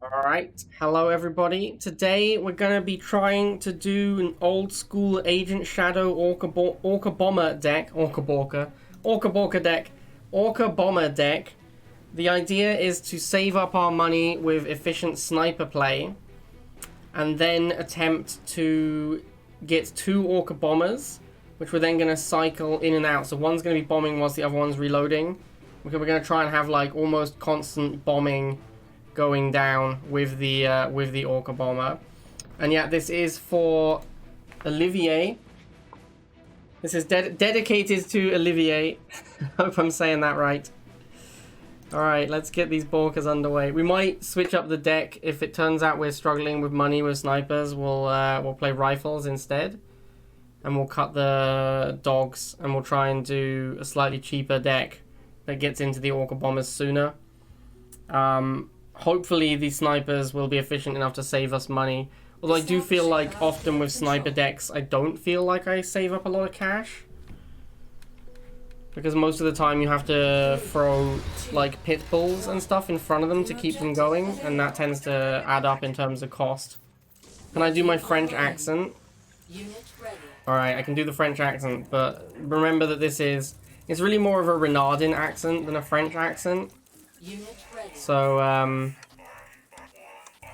Alright, hello everybody. Today we're gonna be trying to do an old school Agent Shadow Orca Bomber deck. Orca Borca deck. Orca Bomber deck. The idea is to save up our money with efficient sniper play and then attempt to get two Orca Bombers, which we're then gonna cycle in and out. So one's gonna be bombing whilst the other one's reloading. We're gonna try and have like almost constant bombing going down with the Orca Bomber. And yeah, this is for Olivier. This is dedicated to Olivier. Hope I'm saying that right. Alright, let's get these Borcas underway. We might switch up the deck if it turns out we're struggling with money with snipers. We'll play rifles instead. And we'll cut the dogs and we'll try and do a slightly cheaper deck that gets into the Orca Bombers sooner. Hopefully these snipers will be efficient enough to save us money. Although I do feel like often with sniper decks, I don't feel like I save up a lot of cash. Because most of the time you have to throw like pit bulls and stuff in front of them to keep them going. And that tends to add up in terms of cost. Can I do my French accent? Alright, I can do the French accent. But remember that it's really more of a Renardin accent than a French accent. So,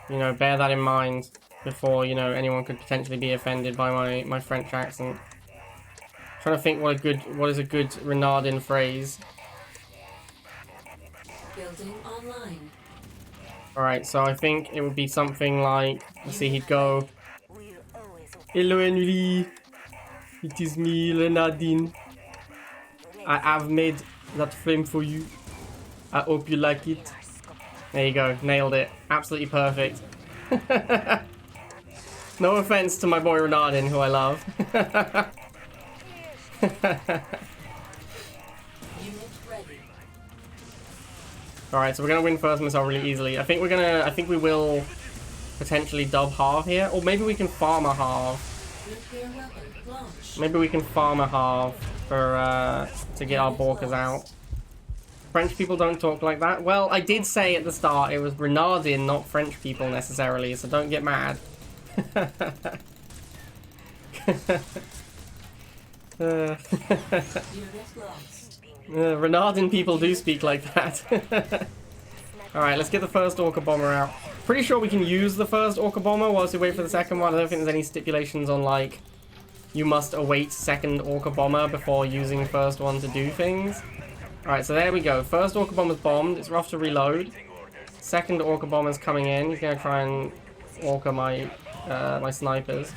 you know, bear that in mind before, you know, anyone could potentially be offended by my French accent. I'm trying to think what is a good Renardin phrase. Building online. Alright, so I think it would be something like, let's see, he'd go, "Hello Emily, it is me, Renardin. I have made that frame for you. I hope you like it." There you go, nailed it. Absolutely perfect. No offense to my boy Renardin, who I love. Alright, so we're gonna win first missile really easily. I think we will potentially dub half here. Or maybe we can farm a half. Maybe we can farm a half for to get our Borcas out. French people don't talk like that. Well, I did say at the start it was Renardin, not French people necessarily, so don't get mad. Renardin people do speak like that. Alright, let's get the first Orca Bomber out. Pretty sure we can use the first Orca Bomber whilst we wait for the second one. I don't think there's any stipulations on, like, you must await second Orca Bomber before using first one to do things. Alright, so there we go. First Orca Bomber's bombed. It's rough to reload. Second Orca Bomber's coming in. He's going to try and Orca my snipers,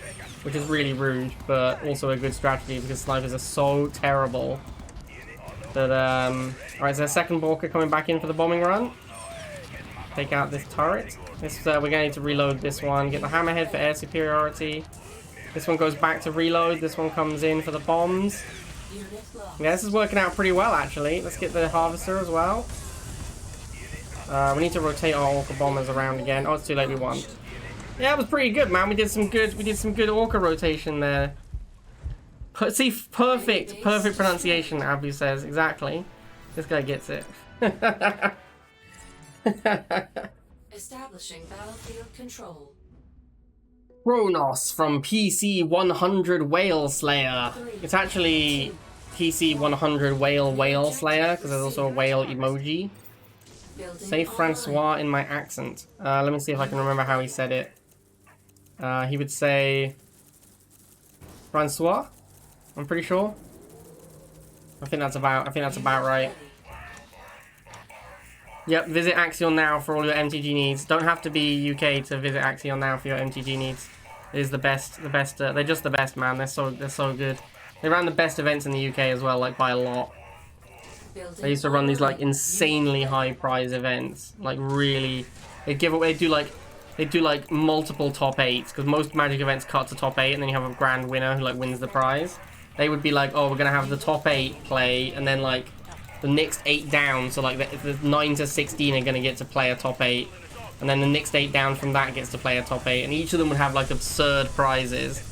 which is really rude, but also a good strategy because snipers are so terrible. But, alright, so the second Borca coming back in for the bombing run. Take out this turret. We're going to need to reload this one. Get the hammerhead for air superiority. This one goes back to reload. This one comes in for the bombs. Yeah, this is working out pretty well, actually. Let's get the harvester as well. We need to rotate our Orca Bombers around again. Oh, it's too late, we won. Yeah, it was pretty good, man. We did some good Orca rotation there. See, perfect pronunciation, Abu says. Exactly. This guy gets it. Establishing battlefield control. Kronos from PC 100 Whale Slayer. It's actually PC 100 Whale Slayer because there's also a whale emoji. Say Francois in my accent. Let me see if I can remember how he said it. He would say Francois. I'm pretty sure. I think that's about right. Yep, visit Axion now for all your MTG needs. Don't have to be UK to visit Axion now for your MTG needs. It is the best. They're just the best, man. They're so good. They ran the best events in the UK as well, like by a lot. They used to run these like insanely high prize events, like really. They do like multiple top 8s because most Magic events cut to top 8, and then you have a grand winner who like wins the prize. They would be like, oh, we're gonna have the top 8 play, and then like the next 8 down, so like the 9 to 16 are gonna get to play a top 8. And then the next 8 down from that gets to play a top 8. And each of them would have like absurd prizes.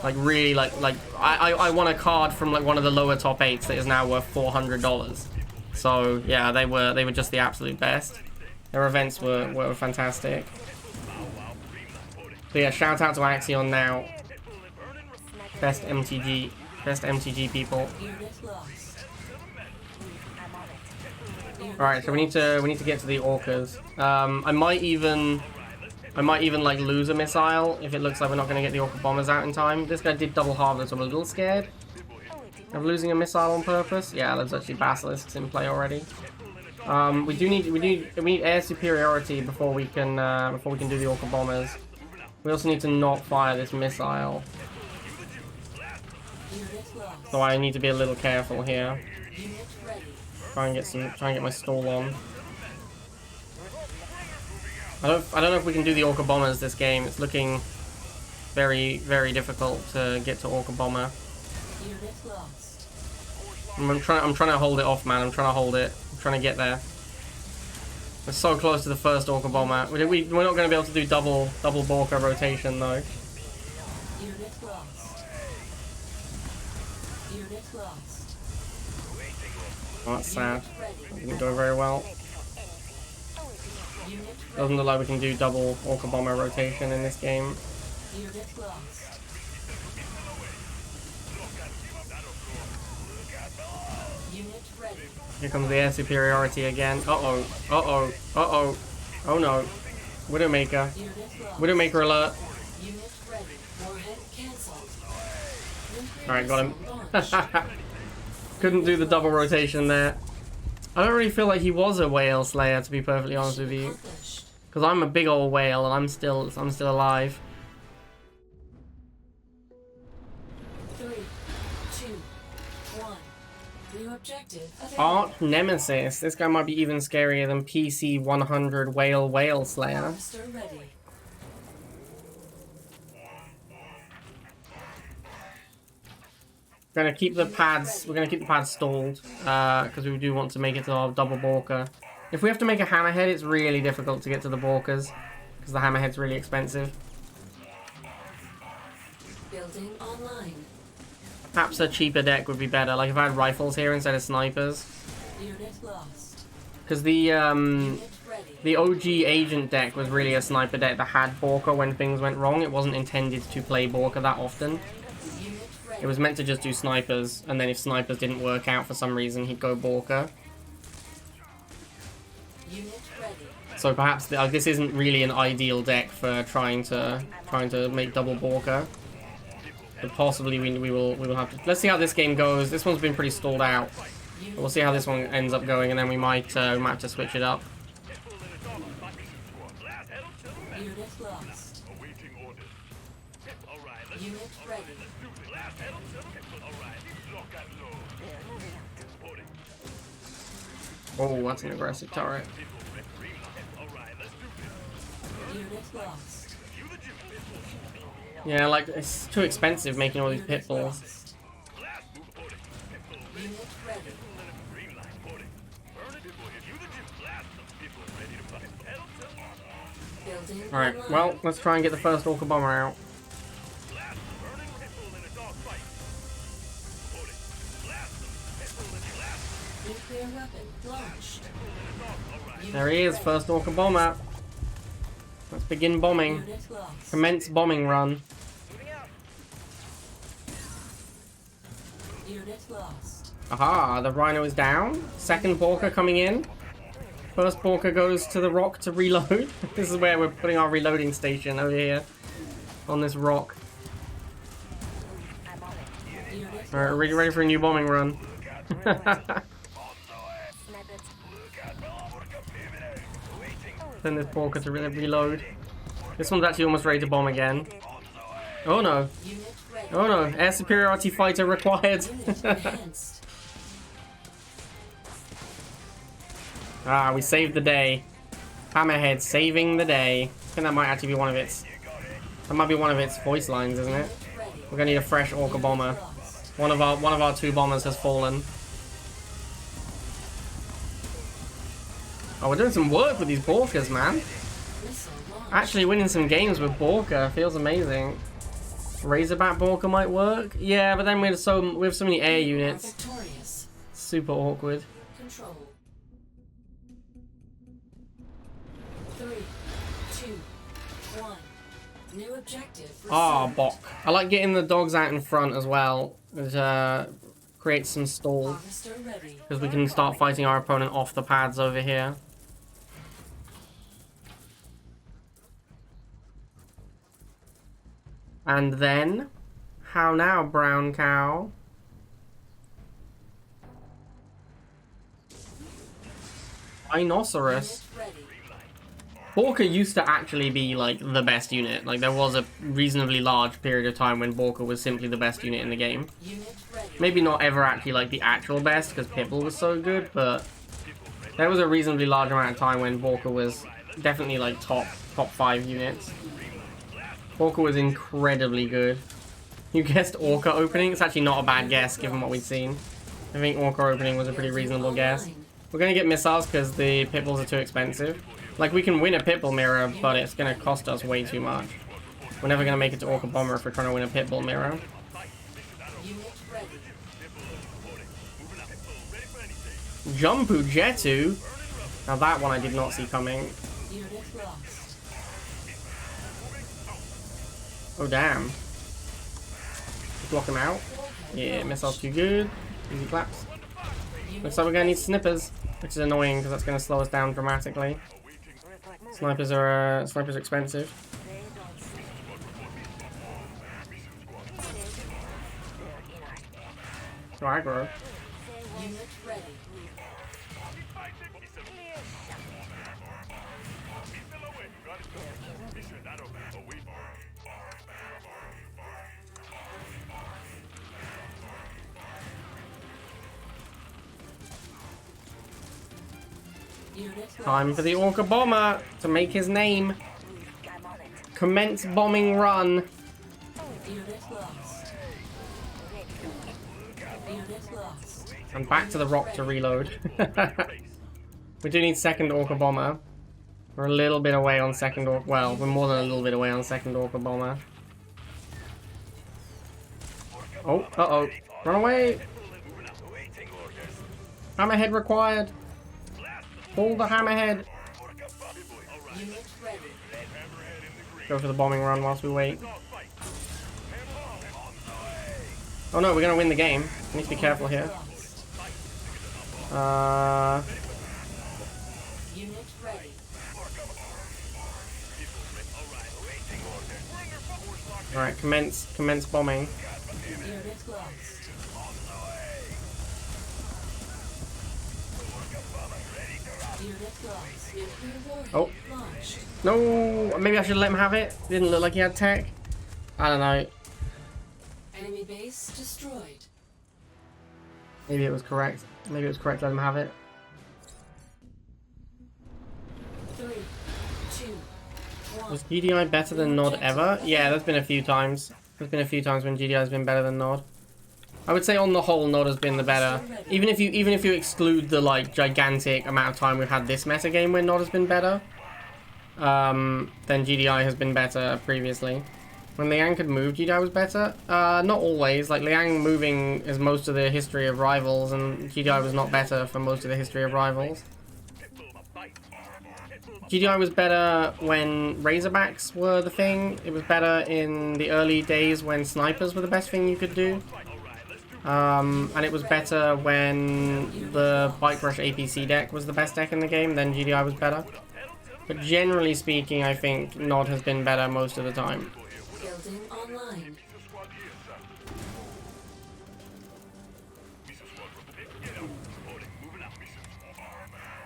Like really I won a card from like one of the lower top 8s that is now worth $400. So yeah, they were just the absolute best. Their events were fantastic. But yeah, shout out to Axion now. Best MTG people. Alright, so we need to get to the orcas. I might even like lose a missile if it looks like we're not gonna get the orca bombers out in time. This guy did double harvest, so I'm a little scared of losing a missile on purpose. Yeah, there's actually basilisks in play already. We need air superiority before we can do the orca bombers. We also need to not fire this missile. So I need to be a little careful here. Try and get my stall on. I don't know if we can do the orca bombers this game. It's looking very, very difficult to get to orca bomber. I'm trying to hold it off, man. I'm trying to hold it. I'm trying to get there. We're so close to the first orca bomber. We're not going to be able to do double Borca rotation though. Oh, that's sad. Didn't go very well. Doesn't look like we can do double orca bomber rotation in this game. Here comes the air superiority again. Uh-oh. Uh-oh. Uh-oh. Oh no. Widowmaker. Widowmaker alert. Alright, got him. Couldn't do the double rotation there. I don't really feel like he was a whale slayer, to be perfectly honest with you. Because I'm a big old whale and I'm still alive. 3, 2, 1. New objective available. Arch Nemesis. This guy might be even scarier than PC 100 Whale Slayer. Harvester ready. We're gonna keep the pads stalled, because we do want to make it to our double Borca. If we have to make a hammerhead, it's really difficult to get to the Borcas, because the hammerhead's really expensive. Building online. Perhaps a cheaper deck would be better, like if I had rifles here instead of snipers. Unit lost. Because the OG agent deck was really a sniper deck that had Borca when things went wrong. It wasn't intended to play Borca that often. It was meant to just do snipers, and then if snipers didn't work out for some reason, he'd go Borca. So perhaps this isn't really an ideal deck for trying to make double Borca. But possibly we will have to. Let's see how this game goes. This one's been pretty stalled out. But we'll see how this one ends up going, and then we might have to switch it up. Unit lost. Unit ready. Oh, that's an aggressive turret. Unit lost. Yeah, like, it's too expensive making all these pit bulls. Unit ready. Building Alright, online. well, let's try and get the first orca bomber out. Nuclear weapon launched. There he is, first orca bomber. Let's begin bombing. Unit lost. Commence bombing run. Unit lost. Aha, the rhino is down. Second Borca coming in. First Borca goes to the rock to reload. This is where we're putting our reloading station over here. On this rock. Alright, are you ready for a new bombing run? Send this Borca to reload. This one's actually almost ready to bomb again. Oh no. Unit ready. Oh no, air superiority fighter required. Unit enhanced. Ah, we saved the day. Hammerhead saving the day. I think that might actually be one of its... That might be one of its voice lines, isn't it? We're gonna need a fresh orca bomber. One of our two bombers has fallen. Oh, we're doing some work with these Borcas, man. Missile launched. Actually winning some games with Borca feels amazing. Razorback Borca might work. Yeah, but then we have so many air units. Victorious. Super awkward. Control. 2, 1. New objective. Ah, reserved. Borca. I like getting the dogs out in front as well. It creates some stall. Harvester ready. Because we can start fighting our opponent off the pads over here. And then... How now, brown cow? Rhinoceros. Unit ready. Borca used to actually be, like, the best unit. Like, there was a reasonably large period of time when Borca was simply the best unit in the game. Unit ready. Maybe not ever actually, like, the actual best, because Pitbull was so good, but... There was a reasonably large amount of time when Borca was definitely, like, top 5 units. Borca was incredibly good. You guessed Orca opening? It's actually not a bad guess, given what we've seen. I think Orca opening was a pretty reasonable guess. We're going to get missiles because the Pitbulls are too expensive. Like, we can win a Pitbull mirror, but it's going to cost us way too much. We're never going to make it to Orca Bomber if we're trying to win a Pitbull mirror. Unit ready. Jumpu Jetu? Now that one I did not see coming. Unit lost. Oh, damn. Block him out. Yeah, missile's too good. Easy claps. Looks like we're going to need snippers, which is annoying because that's going to slow us down dramatically. Snipers are expensive. So aggro. Unit ready. Unit Time for the Orca Bomber to make his name. Commence bombing run. Unit lost. Unit lost. And back to the rock to reload. We do need second Orca Bomber. We're a little bit away on second Orca. Well, we're more than a little bit away on second Orca Bomber. Oh, uh-oh. Run away! Hammerhead required. Pull the hammerhead. Unit ready. Go for the bombing run whilst we wait. Oh no, we're gonna win the game. We need to be careful here. Lost. Unit ready. Alright, commence bombing. Unit lost. Unit lost. Nuclear warhead Oh. launched. No, maybe I should let him have it. Didn't look like he had tech. I don't know. Enemy base destroyed. Maybe it was correct. Maybe it was correct to let him have it. 3, 2, 1. Was GDI better than Nod ever? Yeah, there's been a few times. There's been a few times when GDI has been better than Nod. I would say on the whole, Nod has been the better. Even if you exclude the like gigantic amount of time we've had this meta game where Nod has been better, then GDI has been better previously. When Liang could move, GDI was better. Not always. Like Liang moving is most of the history of Rivals, and GDI was not better for most of the history of Rivals. GDI was better when Razorbacks were the thing. It was better in the early days when snipers were the best thing you could do. And it was better when the Bike Rush APC deck was the best deck in the game, then GDI was better. But generally speaking, I think Nod has been better most of the time. Building online.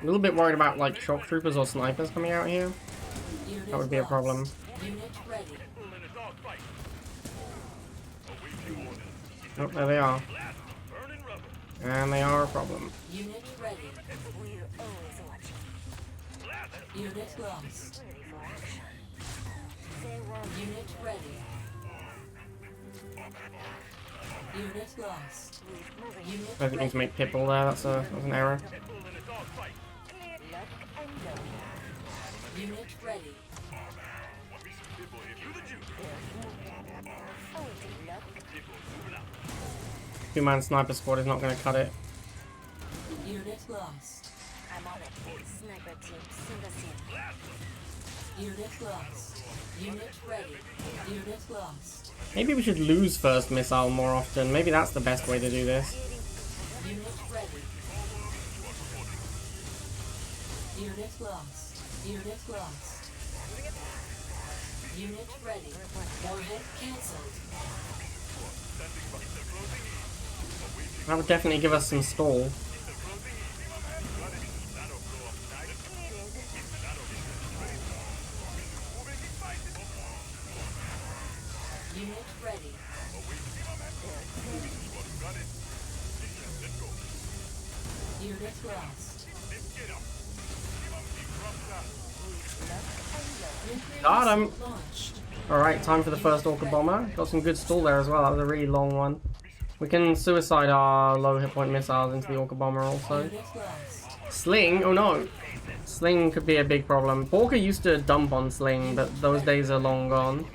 A little bit worried about like shock troopers or snipers coming out here. Unit That would be a problem. lost. Unit ready. Oh, there they are. And they are a problem. Unit ready. Unit lost. Unit ready. Unit lost. Unit I didn't mean to make Pitbull there, that's an error. Unit ready. Two-man sniper squad is not going to cut it. Unit lost. I'm on it. Sniper team, single scene. Unit lost. Unit ready. Unit lost. Maybe we should lose first missile more often. Maybe that's the best way to do this. Unit ready. Unit lost. Unit lost. Unit ready. Warhead cancelled. That would definitely give us some stall. Unit ready. Unit lost. Got him. Launched. Alright, time for the first Orca Bomber. Got some good stall there as well. That was a really long one. We can suicide our low hit point missiles into the Orca Bomber also. Unit lost. Sling? Oh no. Sling could be a big problem. Borca used to dump on Sling, but those days are long gone.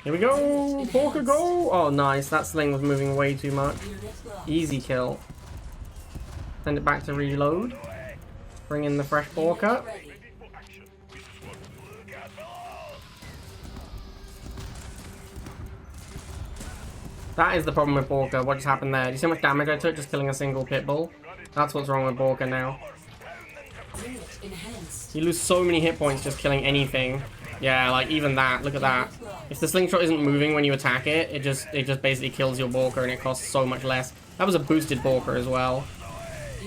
Here we go! Borca go! Oh nice, that Sling was moving way too much. Unit lost. Easy kill. Send it back to reload. Bring in the fresh Borca. Ready. That is the problem with Borca. What just happened there? Do you see how much damage I took just killing a single pit bull? That's what's wrong with Borca now. Unit enhanced. You lose so many hit points just killing anything. Yeah, like even that. Look at that. If the slingshot isn't moving when you attack it, it just basically kills your Borca and it costs so much less. That was a boosted Borca as well.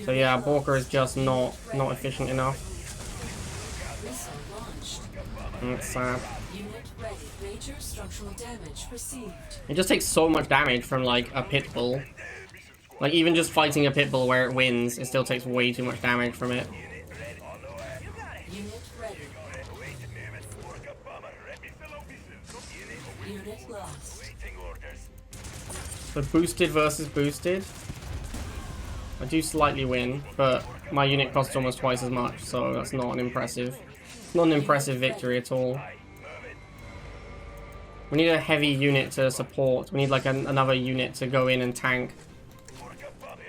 So yeah, Borca is just not efficient enough. Missile launched. And it's sad. Unit ready. Major structural damage received. It just takes so much damage from like a pit bull. Like even just fighting a pit bull where it wins, it still takes way too much damage from it. Unit ready. Unit lost. So boosted versus boosted. I do slightly win, but my unit costs almost twice as much, so that's not an impressive victory at all. We need a heavy unit to support. We need like another unit to go in and tank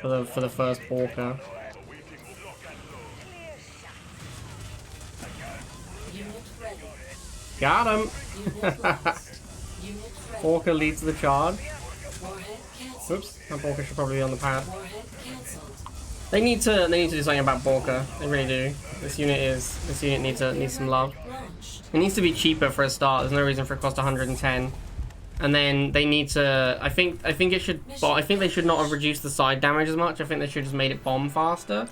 for the first Borca. Unit ready. Got him. Unit lost. Unit ready. Borca leads the charge. Warhead cancelled. Oops, that Borca should probably be on the pad. Warhead cancelled. They need to do something about Borca. They really do. This unit needs some love. Launched. It needs to be cheaper for a start. There's no reason for it to cost 110. And then they need to. I think it should. Well, I think they should not have reduced the side damage as much. I think they should have just made it bomb faster.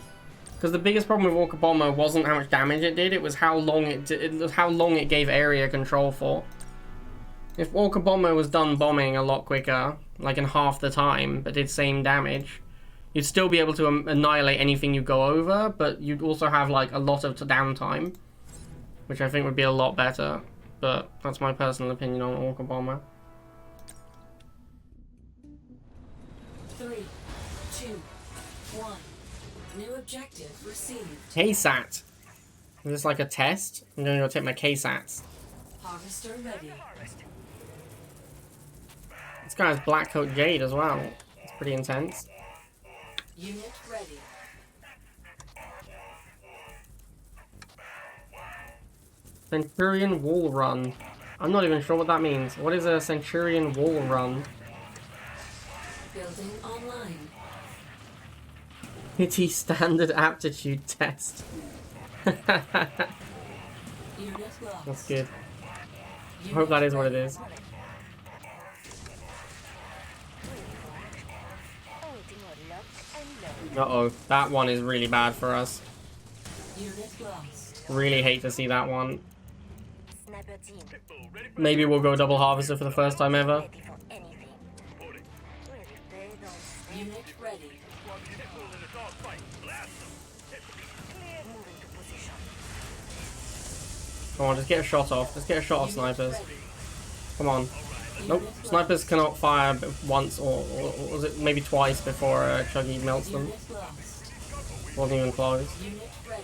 Because the biggest problem with Orca Bomber wasn't how much damage it did. It was how long it gave area control for. If Orca Bomber was done bombing a lot quicker, like in half the time, but did same damage, you'd still be able to annihilate anything you go over, but you'd also have like a lot of downtime, which I think would be a lot better. But that's my personal opinion on Orca Bomber. 3, 2, 1. New objective received. KSAT. Is this like a test? I'm gonna go take my KSATs. Harvester ready. This guy has Black Coat Jade as well. It's pretty intense. Unit ready. Centurion Wall Run. I'm not even sure what that means. What is a Centurion Wall Run? Building online. Pity Standard Aptitude Test. Unit lost. That's good. I hope that is what it is. Uh-oh, that one is really bad for us. Unit lost. Really hate to see that one. Maybe we'll go double harvester for the first time ever. Unit ready. Come on, just get a shot off. Let's get a shot off, snipers. Come on. Nope, snipers cannot fire once or was it maybe twice before Chuggy melts them. Unit lost. Wasn't even close. Unit ready.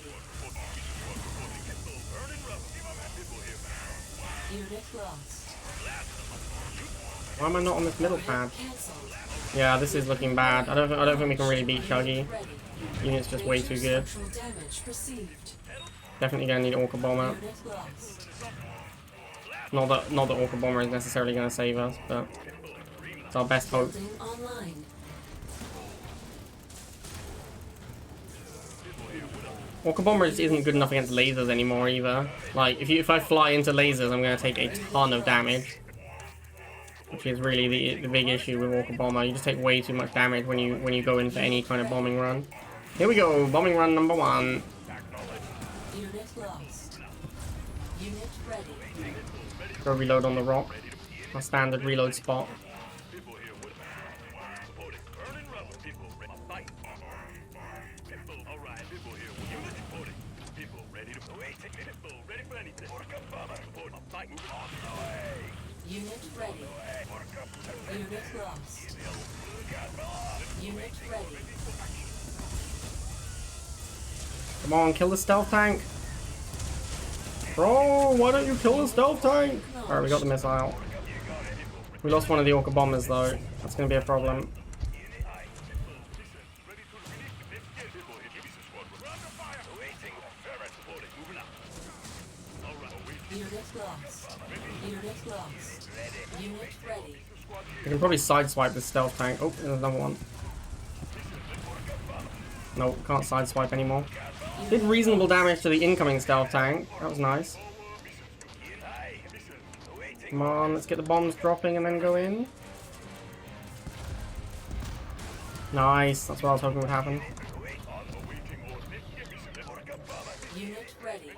Unit lost. Why am I not on this middle pad? Cancelled. Yeah, this is looking bad. I don't think we can really beat Chuggy. Ready. Unit's just way too good. Structural damage received. Definitely gonna need Orca Bomber. Unit lost. Not that Orca Bomber is necessarily gonna save us, but it's our best hope. Building online. Orca Bomber just isn't good enough against lasers anymore either. Like, if I fly into lasers, I'm gonna take a ton of damage. Which is really the big issue with Orca Bomber. You just take way too much damage when you go in for any kind of bombing run. Here we go, bombing run number 1. Unit lost. Unit ready. Go reload on the rock. Our standard reload spot. Unit ready. Unit lost. Unit ready. Come on, kill the stealth tank. Bro, why don't you kill the stealth tank? Alright, we got the missile. We lost one of the Orca Bombers though. That's gonna be a problem. Unit lost. Unit lost. Unit ready. We can probably sideswipe this stealth tank. Oh, there's another one. No, can't sideswipe anymore. Did reasonable damage to the incoming stealth tank. That was nice. Come on, let's get the bombs dropping and then go in. Nice, that's what I was hoping would happen. Unit ready.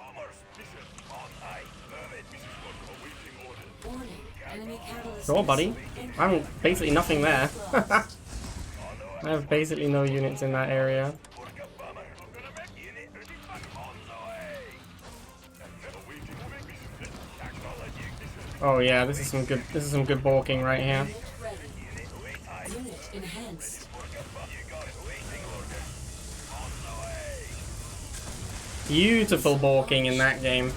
Warning. Enemy catalyst. Sure, buddy. I have basically nothing there. I have basically no units in that area. Oh yeah, this is some good balking right here. Unit ready. Unit enhanced. Beautiful balking in that game.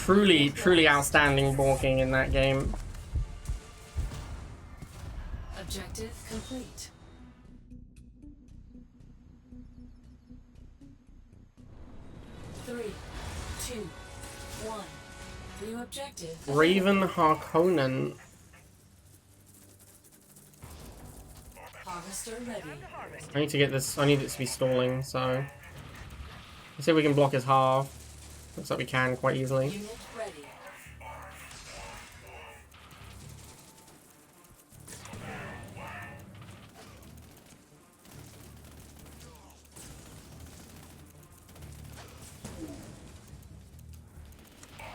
Truly outstanding balking in that game. Objective complete. Three, two, one. New objective. Raven Harkonnen. Harvester ready. I need to get this. I need it to be stalling. So let's see if we can block his half. Looks like we can quite easily. Unit ready.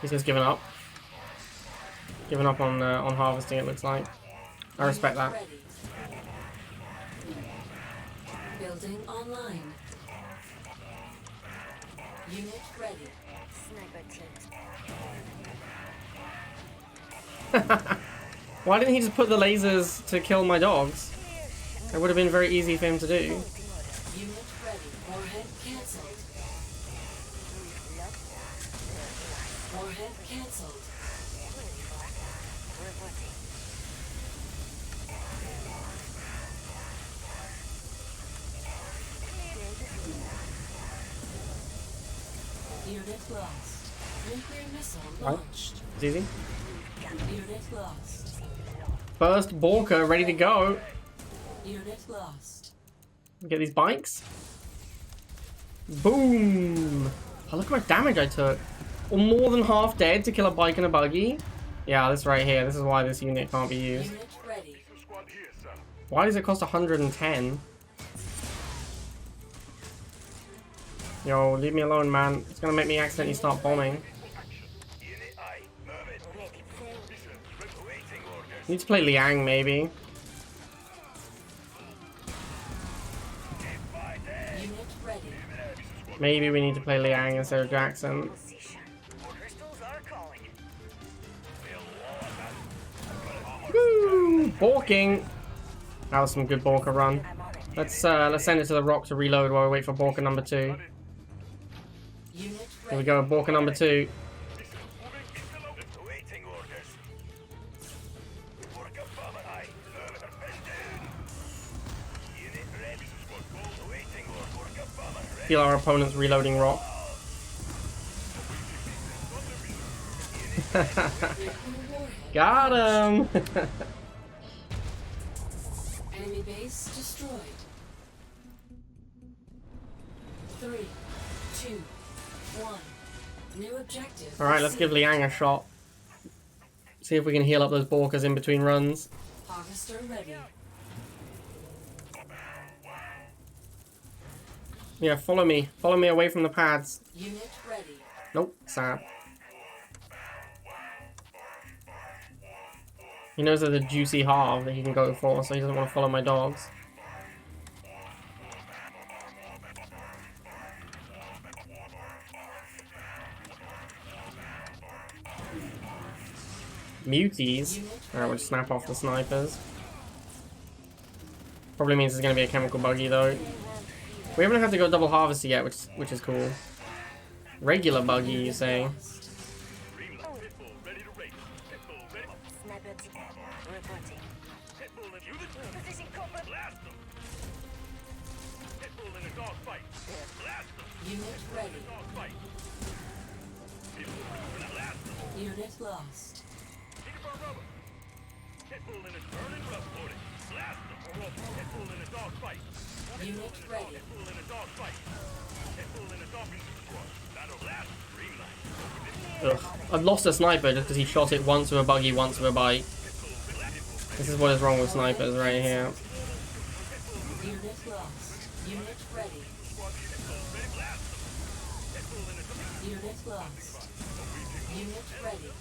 He's just given up. Given up on harvesting. It looks like. I respect that. Ready. Building online. Unit ready. Why didn't he just put the lasers to kill my dogs? It would have been very easy for him to do. Unit ready. Warhead cancelled. Warhead cancelled. Unit lost. Nuclear missile launched. It's easy. Unit lost. First Borca ready to go. Unit lost. Get these bikes. Boom! Oh, look at my damage I took. Or more than half dead to kill a bike and a buggy. Yeah, this right here. This is why this unit can't be used. Unit ready. Why does it cost 110? Yo, leave me alone, man. It's gonna make me accidentally start bombing. Need to play Liang, maybe. Unit ready. Maybe we need to play Liang instead of Jackson. Woo! Balking! That was some good Borca run. Let's send it to the rock to reload while we wait for Borca number 2. Unit Here ready. we go, Borca number 2. Feel our opponent's reloading rock. Got him! Enemy base destroyed. 3, 2, 1. New objective. Alright, let's give Liang a shot. See if we can heal up those Borcas in between runs. Harvester ready. Yeah, follow me. Follow me away from the pads. Unit ready. Nope, sad. He knows there's a juicy halve that he can go for, so he doesn't want to follow my dogs. Muties. Alright, we'll just snap off the snipers. Probably means there's going to be a chemical buggy though. We haven't had to go double harvest yet, which is cool. Regular buggy, you say? Unit ready. Unit lost. Unit ready. Ugh. I've lost a sniper just because he shot it once with a buggy, once with a bite. This is what is wrong with snipers right here. Unit lost. Unit ready. Unit lost. Unit ready.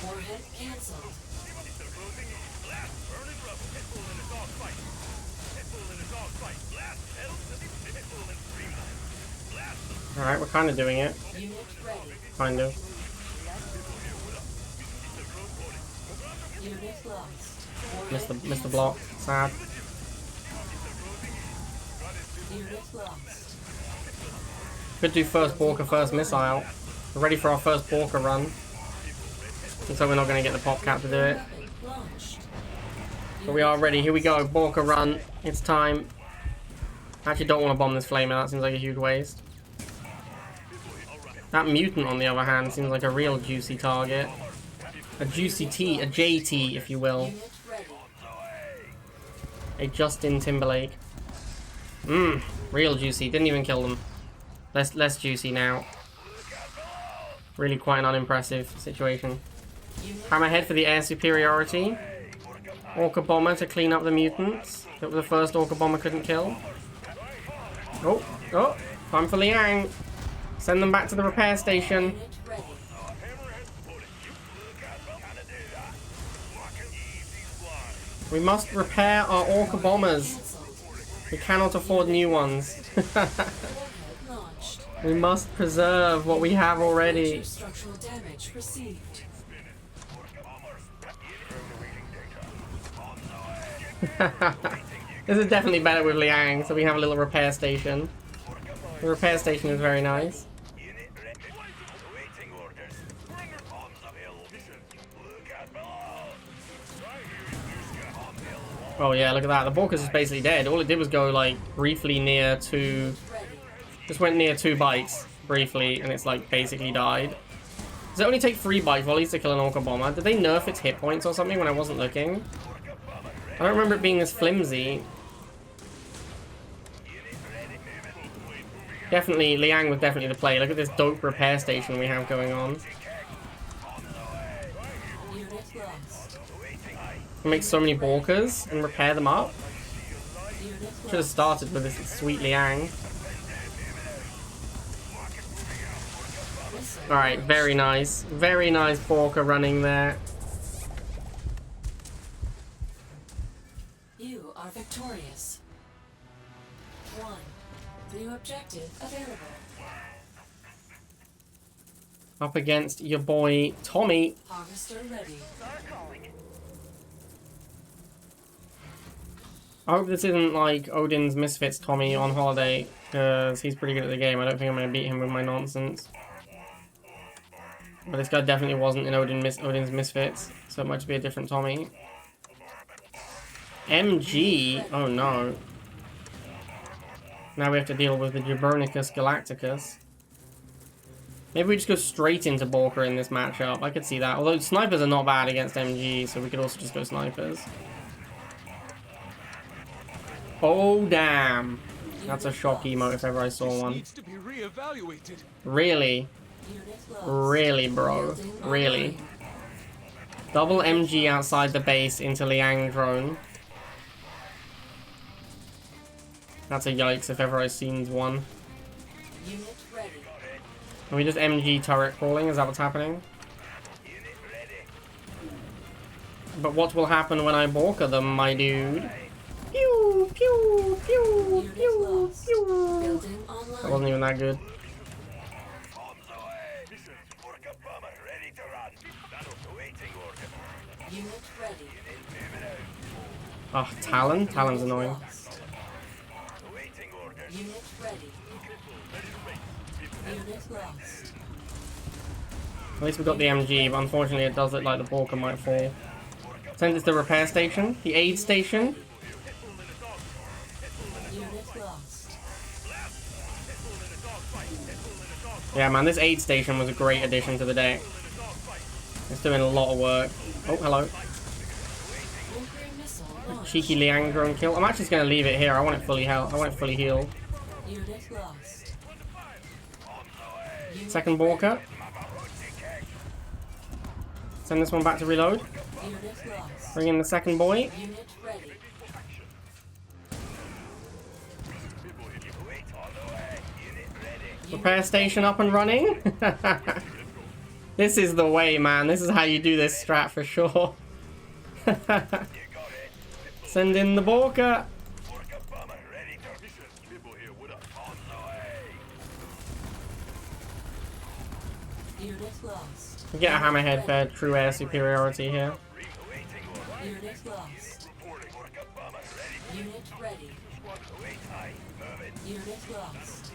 Warhead cancelled. Alright, we're kind of doing it. Unit ready. Kind of. Unit lost. Missed the block. Sad. Unit lost. Could do first Borca, first missile. We're ready for our first Borca run. Looks like we're not going to get the pop cap to do it. Weapon launched. But we are ready. Here we go. Borca run. It's time. I actually don't want to bomb this flamer. That seems like a huge waste. That mutant, on the other hand, seems like a real juicy target. A juicy T, a JT, if you will. Unit ready. A Justin Timberlake. Mmm, real juicy. Didn't even kill them. Less juicy now. Really quite an unimpressive situation. Hammerhead for the air superiority. Orca Bomber to clean up the mutants that the first Orca Bomber couldn't kill. Oh, oh, time for Liang. Send them back to the repair station. Unit ready. We must repair our Orca Bombers. Cancelled. We cannot afford new ones. Warhead launched. We must preserve what we have already. Major structural damage received. This is definitely better with Liang, so we have a little repair station. The repair station is very nice. Oh yeah, look at that. The Borcas is basically dead. All it did was go like briefly near to... Just went near 2 bites briefly, and it's like basically died. Does it only take 3 bite volleys to kill an Orca Bomber? Did they nerf its hit points or something when I wasn't looking? I don't remember it being this flimsy. Definitely, Liang was definitely the play. Look at this dope repair station we have going on. Unit lost. Make so many Borcas and repair them up. Unit Should have started with this sweet Liang. Alright, very nice. Very nice Borca running there. You are victorious. 1. New objective available. Up against your boy, Tommy. Harvester ready. I hope this isn't like Odin's Misfits Tommy on holiday, because he's pretty good at the game. I don't think I'm going to beat him with my nonsense. But this guy definitely wasn't in Odin's Misfits, so it might just be a different Tommy. MG? Oh no. Now we have to deal with the Jabornicus Galacticus. Maybe we just go straight into Borca in this matchup. I could see that. Although snipers are not bad against MG, so we could also just go snipers. Oh, damn. That's a shock emote if ever I saw one. Really? Really, bro? Really? Double MG outside the base into Liang drone. That's a yikes if ever I seen one. Can we just MG turret crawling? Is that what's happening? But what will happen when I Borca them, my dude? Pew, pew, pew, pew, pew. That wasn't even that good. Oh, Talon? Talon's annoying. Unit ready. Unit lost. At least we got the MG, but unfortunately it does look like the Borca might fall. Send it to the repair station, the aid station. Unit lost. Yeah, man, this aid station was a great addition to the deck. It's doing a lot of work. Oh, hello. Cheeky Liang drone kill. I'm actually just going to leave it here. I want it fully healed. I want it fully healed. Unit lost. Second Borca. Send this one back to reload. Unit lost. Bring in the second boy. Unit ready. Repair station up and running. This is the way, man. This is how you do this strat for sure. Send in the Borca. Unit lost. We get a hammerhead for true air superiority here. Unit lost. Unit ready. Unit lost.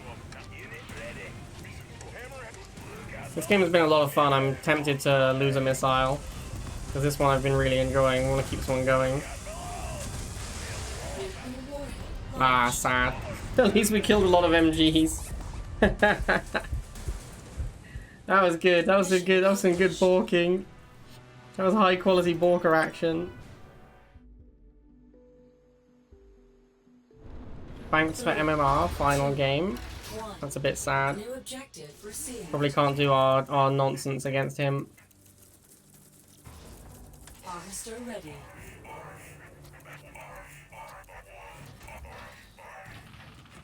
This game has been a lot of fun. I'm tempted to lose a missile. Because this one I've been really enjoying. I want to keep this one going. Ah, sad. At least we killed a lot of MGs. That was good. That was some good borking. That was high quality Borca action. Thanks for MMR, final game. That's a bit sad. New objective received. Probably can't do our nonsense against him. Harvester ready.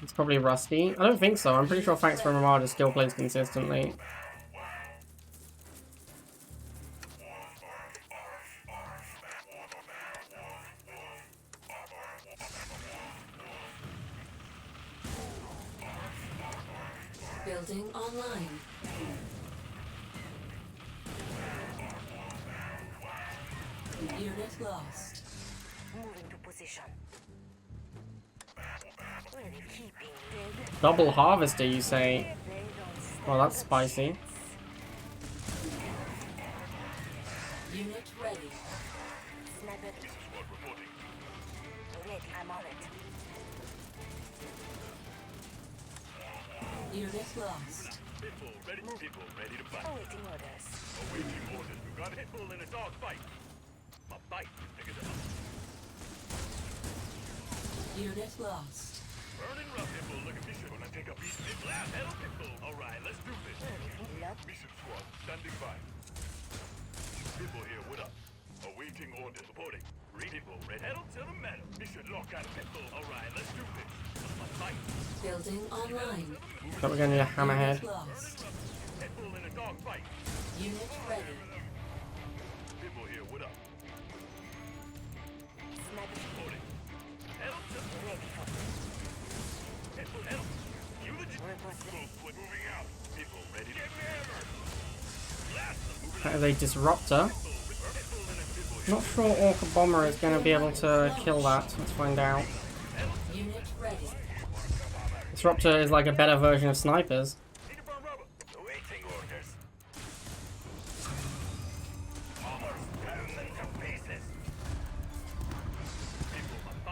It's probably rusty. I don't think so. I'm pretty sure Thanks for MMR just skill plays consistently. Building online. Unit lost. Moving to position. Where are they keeping? Dead? Double harvester, you say? They don't stand Well, that's a spicy. chance. Unit ready. Sniper. Ready, I'm on it. Unit lost. Awaiting orders. Unit lost. Look, Building online. But we're gonna need a hammerhead. Unit lost. Unit ready. sniper. Ready for report ready. That is a disruptor. Not sure Orca Bomber is going to be able to kill that. Let's find out. Unit ready. Disruptor is like a better version of snipers.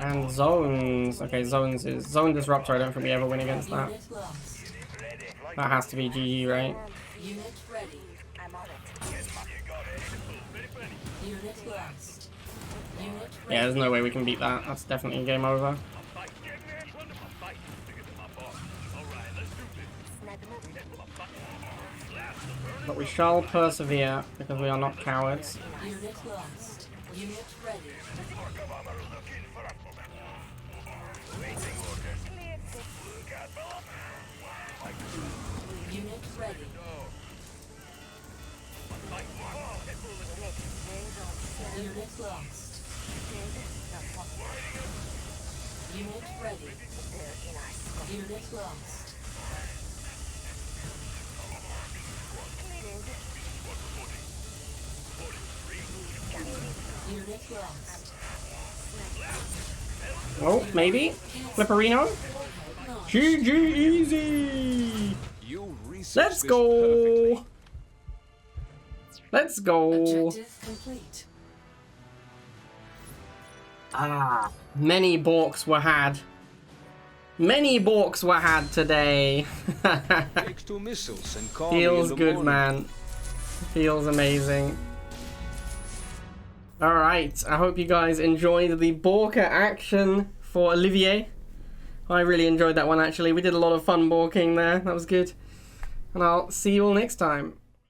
And zones. Okay, zones is zone disruptor. I don't think we ever win against that. Unit lost. That has to be GG, right? Unit ready. I'm on it. Unit lost. Unit ready. Yeah, there's no way we can beat that. That's definitely game over. But we shall persevere because we are not cowards. Unit lost. Unit ready. Unit ready. Unit lost. Unit ready. Unit lost. Unit lost. Oh, maybe? Flipperino? GG easy! You researched Let's this go! perfectly. Let's go! Objective complete. Ah, many borks were had. Many borks were had today. Take 2 missiles and call me in Feels the good, morning. man. Feels amazing. Alright, I hope you guys enjoyed the Borca action for Olivier. I really enjoyed that one, actually. We did a lot of fun borking there. That was good. And I'll see you all next time.